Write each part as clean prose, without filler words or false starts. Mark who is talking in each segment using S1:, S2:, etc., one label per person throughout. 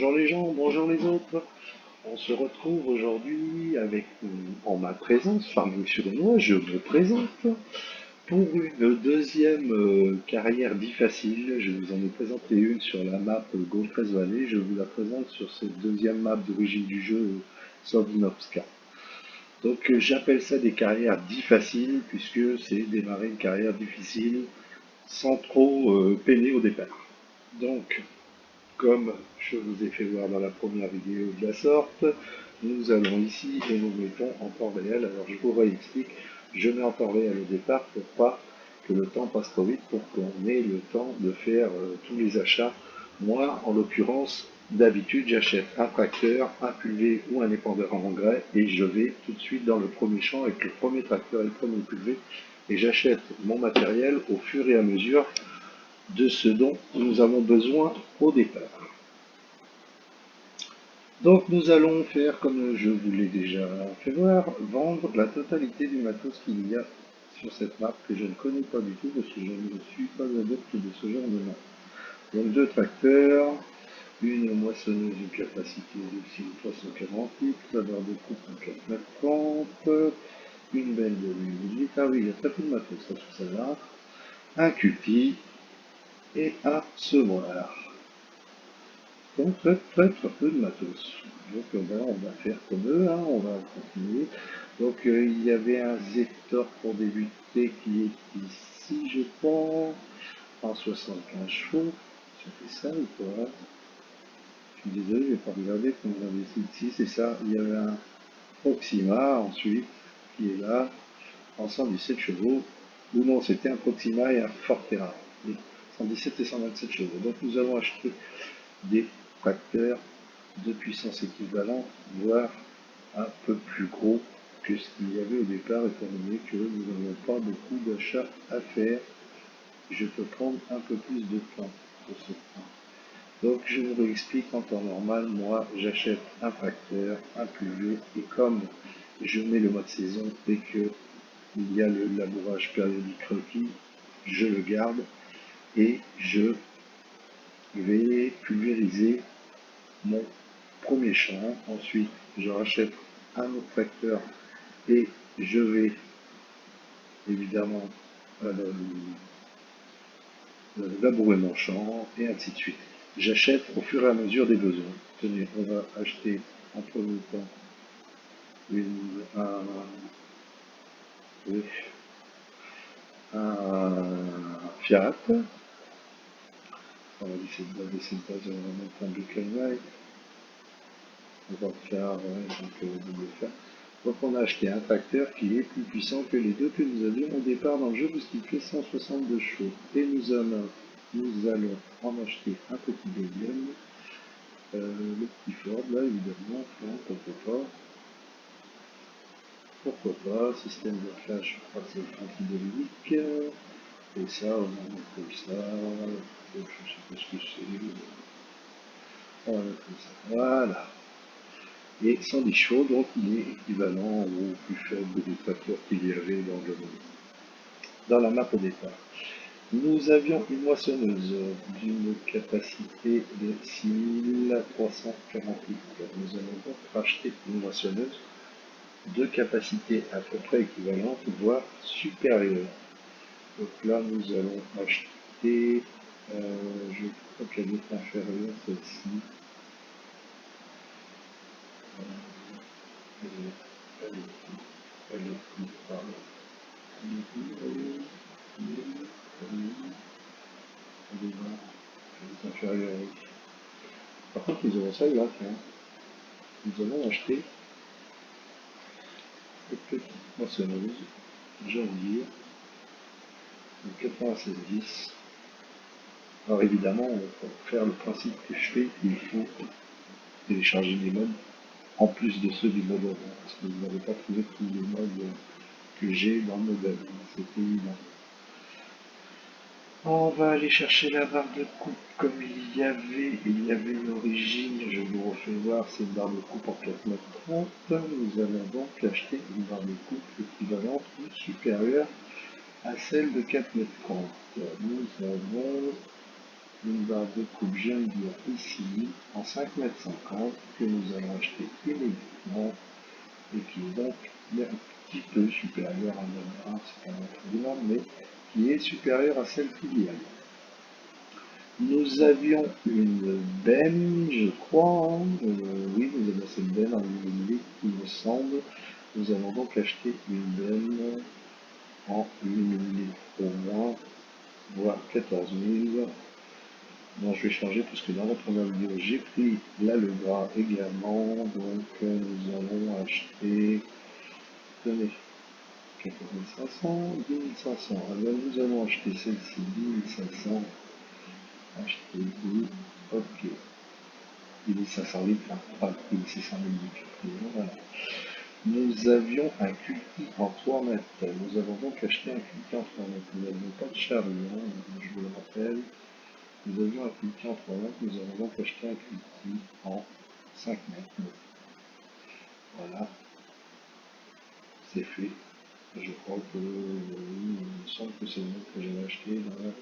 S1: Bonjour les gens, bonjour les autres. On se retrouve aujourd'hui avec, en ma présence, Farming-sur-Noix, je me présente pour une deuxième carrière difficile. Je vous en ai présenté une sur la map Gold Crest Valley, je vous la présente sur cette deuxième map d'origine du jeu, Sovnovska. Donc j'appelle ça des carrières difficiles puisque c'est démarrer une carrière difficile sans trop peiner au départ. Donc comme je vous ai fait voir dans la première vidéo de la sorte, nous allons ici et nous mettons en temps réel. Alors je vous réexplique, je mets en temps réel au départ pour pas que le temps passe trop vite, pour qu'on ait le temps de faire tous les achats. Moi, en l'occurrence, d'habitude, j'achète un tracteur, un pulvé ou un épandeur en engrais et je vais tout de suite dans le premier champ avec le premier tracteur et le premier pulvé et j'achète mon matériel au fur et à mesure de ce dont nous avons besoin au départ. Donc nous allons faire, comme je vous l'ai déjà fait voir, vendre la totalité du matos qu'il y a sur cette map que je ne connais pas du tout parce que je ne suis pas adepte de ce genre de map. Donc deux tracteurs, une moissonneuse d'une capacité de 6340 litres, la barre de coupe en 4,30 m, une benne de 8 litres, ah oui, il y a très peu de matos sur celle-là, un culti et un semoir. Donc très peu de matos. Donc ben, on va faire comme eux, hein, on va continuer. Donc il y avait un Zetor pour débuter qui est ici, je pense, en 75 chevaux. Ça fait ça ou quoi? Je suis désolé, je vais pas regarder comme on avait ici, c'est ça. Il y avait un Proxima ensuite qui est là, en 117 chevaux. Ou non, c'était un Proxima et un Forterra. Oui, 117 et 127 chevaux. Donc nous avons acheté des tracteurs de puissance équivalente, voire un peu plus gros que ce qu'il y avait au départ, étant donné que nous n'avons pas beaucoup d'achats à faire. Je peux prendre un peu plus de temps pour ce point. Donc je vous réexplique en temps normal, moi j'achète un tracteur, un pulvé, et comme je mets le mois de saison et que il y a le labourage périodique requis, je le garde et je vais pulvériser mon premier champ. Ensuite, je rachète un autre tracteur et je vais évidemment labourer mon champ et ainsi de suite. J'achète au fur et à mesure des besoins. Tenez, on va acheter en premier temps un, Fiat. On va laisser de base, on va mettre un Buchenwald. On va faire double fer. Donc on a acheté un tracteur qui est plus puissant que les deux que nous avions au départ dans le jeu puisqu'il fait 162 chevaux. Et nous allons en acheter un petit deuxième, le petit Ford là évidemment, pourquoi pas, système de flash, je crois que c'est anti-dynamique, et ça on va mettre comme ça, je sais pas ce que c'est, on va mettre comme ça, voilà. Et 110 chevaux, donc il est équivalent au plus faible des tracteurs qu'il y avait dans la map au départ. Nous avions une moissonneuse d'une capacité de 6340 litres. Nous allons donc racheter une moissonneuse de capacité à peu près équivalente, voire supérieure. Donc là, nous allons acheter, je crois qu'elle est inférieure, celle-ci. Elle est pardon. Par contre, nous avons ça là, tiens. Nous allons acheter une petite moissonneuse John Deere de 9610. Alors évidemment, pour faire le principe que je fais, il faut télécharger des modes en plus de ceux du modèle, parce que vous n'avez pas trouvé tous les modes que j'ai dans le modèle, c'est évident. On va aller chercher la barre de coupe comme il y avait une origine, je vous refais voir, c'est une barre de coupe en 4,30 m. Nous allons donc acheter une barre de coupe équivalente ou supérieure à celle de 4,30 m. Nous avons une barre de coupe Jungle ici en 5,50 m que nous allons acheter immédiatement et qui est donc un petit peu supérieure à 1,1, c'est pas notre demande, mais qui est supérieure à celle qu'il y a. Nous avions une benne, je crois, hein, oui, nous avons cette benne en immobilier, il me semble. Nous allons donc acheter une benne en immobilier au moins, voire 14 000. Non, je vais changer parce que dans la première vidéo, j'ai pris là le gras également. Donc, nous allons acheter, tenez, 14 500, 10 500. Alors, nous allons acheter celle-ci, 10 500. Acheter 10, ok. Il est 500 litres, hein, pas il est 600 litres. Voilà. Nous avions un culti en 3 mètres. Nous avons donc acheté un culti en 3 mètres. Nous n'avions pas de charrue, hein, je vous le rappelle. Nous avions un culti en 3 mètres, nous avons donc acheté un culti en 5 mètres. Voilà, c'est fait. Je crois que il me semble que c'est le mot que j'avais acheté dans la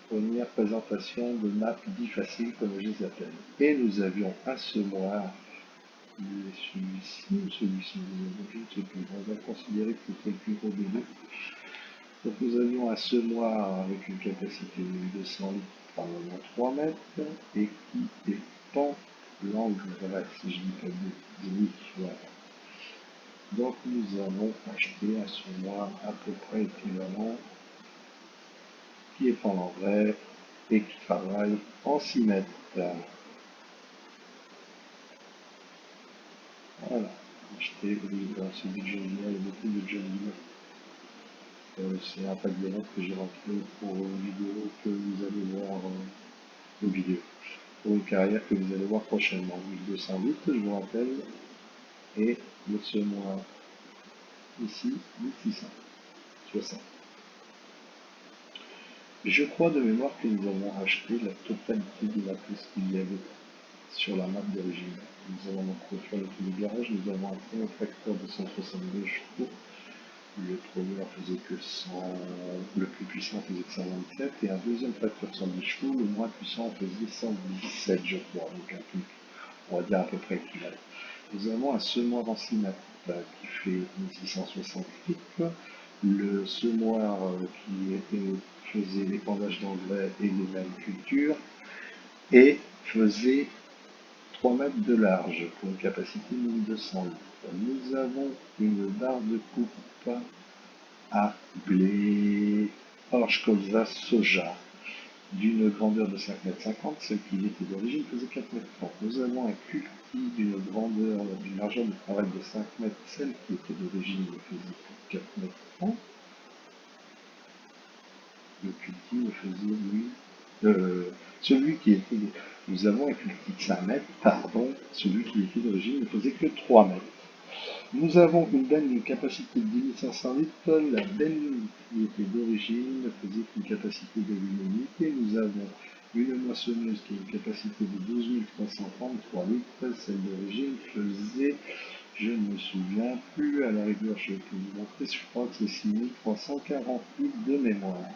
S1: première présentation de map dit facile comme je les appelle. Et nous avions un semoir, celui-ci ou celui-ci, je ne sais plus, on va considérer que c'est le plus gros des deux. Donc nous avions un semoir avec une capacité de 200 litres par 3 mètres et qui dépend l'engrais, si je dis pas de oui, voilà. Donc nous allons acheter un semoir à peu près équivalent qui est en l'engrais et qui travaille en 6 mètres. Voilà, acheter celui que j'aime bien, il y a beaucoup de John c'est un pack de notes que j'ai rentré pour une vidéo que vous allez voir, une vidéo, pour une carrière que vous allez voir prochainement. 1200 litres, je vous rappelle, et le semoir ici, 1660. Je crois de mémoire que nous avons acheté la totalité du matos qu'il y avait sur la map d'origine. Nous avons donc refait le tour du garage, nous avons un premier tracteur de 162 chevaux. Le premier faisait que 100, le plus puissant faisait que 127, et un deuxième tracteur 110 chevaux, le moins puissant faisait 117, je crois, donc un truc, on va dire à peu près équivalent. Nous avons un semoir en 6 mètres qui fait 1660 litres, le semoir faisait l'épandage d'engrais et les mêmes cultures, et faisait 3 mètres de large pour une capacité de 1200 litres. Nous avons une barre de coupe à blé, orge, colza, soja, d'une grandeur de 5,50 m, celle qui était d'origine faisait 4,30 m. Nous avons un culti d'une grandeur, d'une largeur de travail de 5 m, celle qui était d'origine faisait 4,30 m. Le culti me faisait, lui, celui qui était, nous avons un culti de 5 mètres, pardon, celui qui était d'origine ne faisait que 3 mètres. Nous avons une benne d'une capacité de 10 500 litres. La benne qui était d'origine faisait une capacité de 8 000 litres. Nous avons une moissonneuse qui a une capacité de 12 333 litres. Celle d'origine faisait, je ne me souviens plus, à la rigueur, je peux vous montrer, je crois que c'est 6 340 litres de mémoire.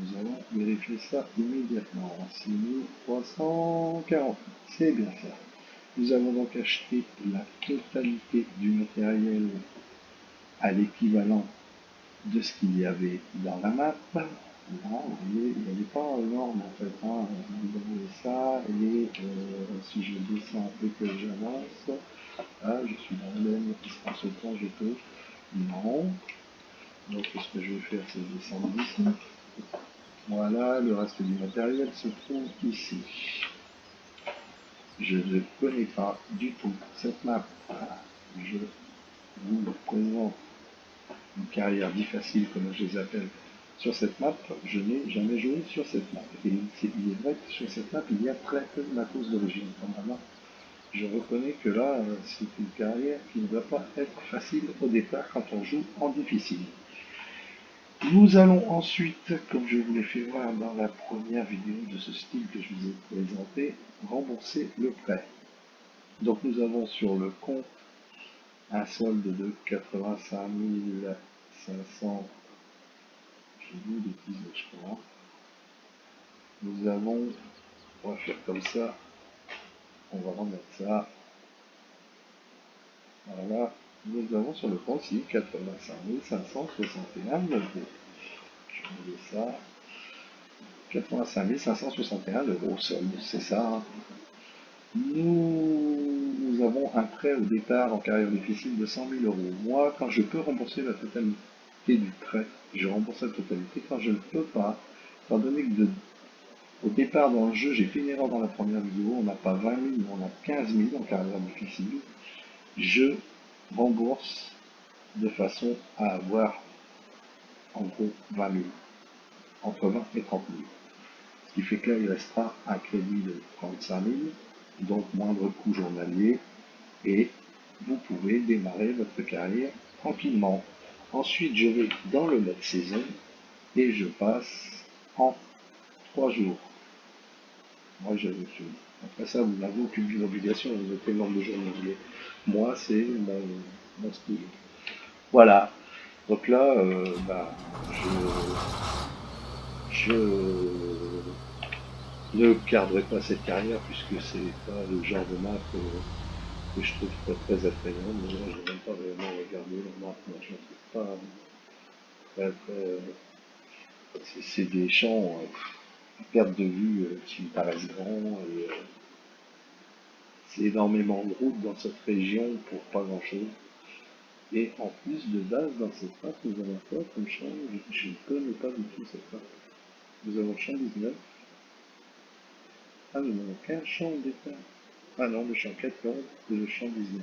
S1: Nous allons vérifier ça immédiatement. 6 340, c'est bien ça. Nous avons donc acheté la totalité du matériel à l'équivalent de ce qu'il y avait dans la map. Là, vous voyez, il n'y avait pas énorme en fait. Hein. Vous avez ça, et si je descends un peu que j'avance, ah, je suis dans le même en ce temps, je peux. Non. Donc ce que je vais faire, c'est descendre ici. Voilà, le reste du matériel se trouve ici. Je ne connais pas du tout cette map. Je vous présente une carrière difficile, comme je les appelle, sur cette map. Je n'ai jamais joué sur cette map. Et il est vrai que sur cette map, il y a très peu de matos d'origine. Normalement, je reconnais que là, c'est une carrière qui ne doit pas être facile au départ quand on joue en difficile. Nous allons ensuite, comme je vous l'ai fait voir dans la première vidéo de ce style que je vous ai présenté, rembourser le prêt. Donc nous avons sur le compte un solde de 85 500, j'ai dit des bêtises je crois, nous avons, on va faire comme ça, on va remettre ça, voilà, nous avons sur le compte ici 85 561 euros. Je vais mettre ça, 85 561 euros solde, c'est ça, hein. Nous avons un prêt au départ en carrière difficile de 100 000 euros. Moi, quand je peux rembourser la totalité du prêt, je rembourse la totalité. Quand je ne peux pas, étant donné que au départ dans le jeu, j'ai fait une erreur dans la première vidéo, on n'a pas 20 000, mais on a 15 000 en carrière difficile, je rembourse de façon à avoir en gros 20 000, entre 20 et 30 000. Ce qui fait que là, il restera un crédit de 35 000, donc moindre coût journalier, et vous pouvez démarrer votre carrière tranquillement. Ensuite, je vais dans le mode saison et je passe en 3 jours. Moi, je suis. Après ça, vous n'avez aucune obligation, vous mettez le nombre de jours que vous voulez. Moi, c'est mon style. Voilà. Donc là, je ne garderai pas cette carrière puisque c'est pas le genre de map que je trouve pas très attrayant. Mais là, je n'ai même pas vraiment regardé la map. Moi, je ne trouve pas très, c'est des champs à perte de vue qui me paraissent grands. Et, c'est énormément de routes dans cette région pour pas grand chose. Et en plus de base, dans cette map, nous avons quoi comme champ? Je ne connais pas du tout cette map. Nous avons le champ 19. Ah, nous n'avons qu'un champ au départ. Ah non, le champ 14 et le champ 19.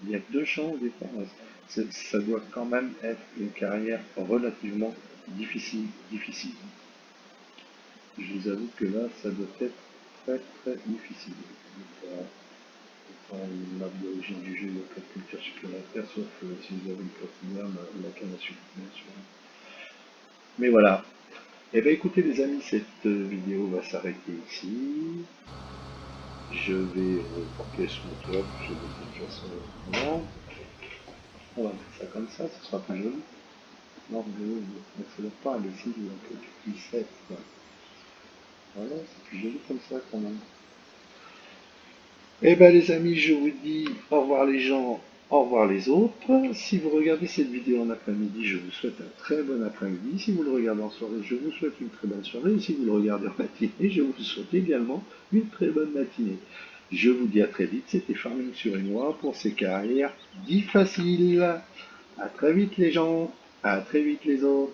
S1: Il y a deux champs au départ. Ça doit quand même être une carrière relativement difficile. Je vous avoue que là, ça doit être très très difficile. Une map d'origine du jeu, il y a pas de culture supplémentaire, sauf si vous avez une platinum, la canne à sucre, bien sûr. Mais voilà. Eh bien écoutez les amis, cette vidéo va s'arrêter ici. Je vais porter sur mon club, je vais de toute façon. Non, on va mettre ça comme ça, ce sera plus joli. Non, mais oui, ne faudrait pas le signe un peu du 17, quoi. Voilà, c'est plus joli comme ça quand même. Eh bien les amis, je vous dis au revoir les gens, au revoir les autres. Si vous regardez cette vidéo en après-midi, je vous souhaite un très bon après-midi. Si vous le regardez en soirée, je vous souhaite une très bonne soirée. Et si vous le regardez en matinée, je vous souhaite également une très bonne matinée. Je vous dis à très vite, c'était Farming sur moi pour ces carrières dit faciles. À très vite les gens, à très vite les autres.